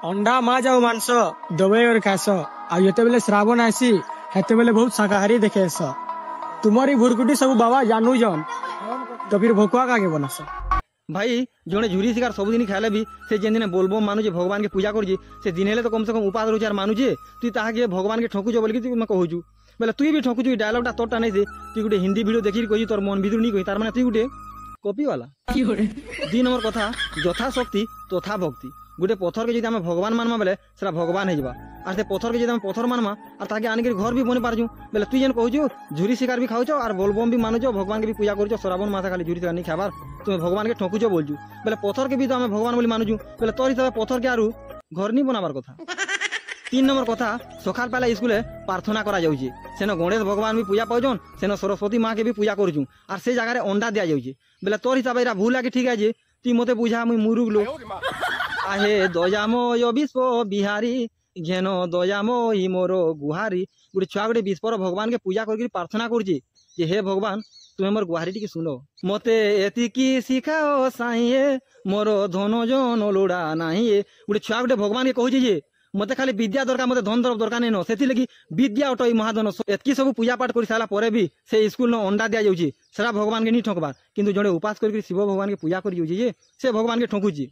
अंडा माछ आउ मांस दबाई और खास आते बेले श्रावण आसी हेते बेले बहुत शाकाहारी देखे तुम्हारी भुरकुटी सब बाबा जानू जन तो फिर भोकुआ का बनास भाई जोड़े झुरी शिकार सबुदिन खाइले भी से जेन दिन बोलबो मानुजे भगवान के पूजा करुचे से दिन हेले तो कम से कम उपास रहुचे और मानुचे तुई ताहाके भगवान के ठकुच बोल कि मैं कहूचु बोले तुई भी ठकुचु डायलॉगटा तोरटा नहीं से तुई गोटे हिंदी वीडियो देखि कहि तोर मन भितर नहीं कहि तार माने तुई गोटे कॉपी वाला 2 नंबर कथा यथा शक्ति तथा भक्ति गोटे पत्थर के जब भगवान मानमा बेले से भगवान हो जावा और से पत्थर के जब पत्थर मानमा और ताके आनिक घर भी बनी पारछु बोले तुई जेन कहूचु झुरी शिकार भी खाऊच और बोलबम भी मानुच भगवान के भी पूजा करुच श्रावण मास खाली झुरी शिकार नहीं खाबार तुम भगवान के ठकुच बोलचु बोले पत्थर के भी तो भगवान बोली मानुचु बोले तोर हिसाब पत्थर के आरु घर नहीं बनाबार कथा 3 नंबर कथा सकाल पाला स्कूल प्रार्थना करा जाउची सेनो गणेश भगवान भी पूजा पाउछन सेनो सरस्वती माँ के भी पूजा करुचु और से जगह अंडा दिया जाउची बोले तोर हिसाब एरा भूल आके ठीक है तुई मते बुझा मुई मुरुग लो आहे दयामय विश्व बिहारी घेन दयामयी मोर गुहारी गोटे छुआ गोटे विश्वर भगवान के पूजा करके प्रार्थना करुचे जे हे भगवान तुम मोर गुहारी टी सुनो मते एतिकी शिखाओ साइए मोर धन जन लोड़ा नाही गोटे छुआ गोटे भगवान के कहूचे जे मते खाली विद्या दरकार मते धन दरकार नहीं से लगी विद्या अटई महाधन एतकी सब पूजा पाठ कर सारा पर भी से स्कूल न अंडा दिया जाउची सेरा भगवान के नहीं ठकबार किंतु जड़े उपास करके शिव भगवान के पूजा कर से भगवान के ठकुची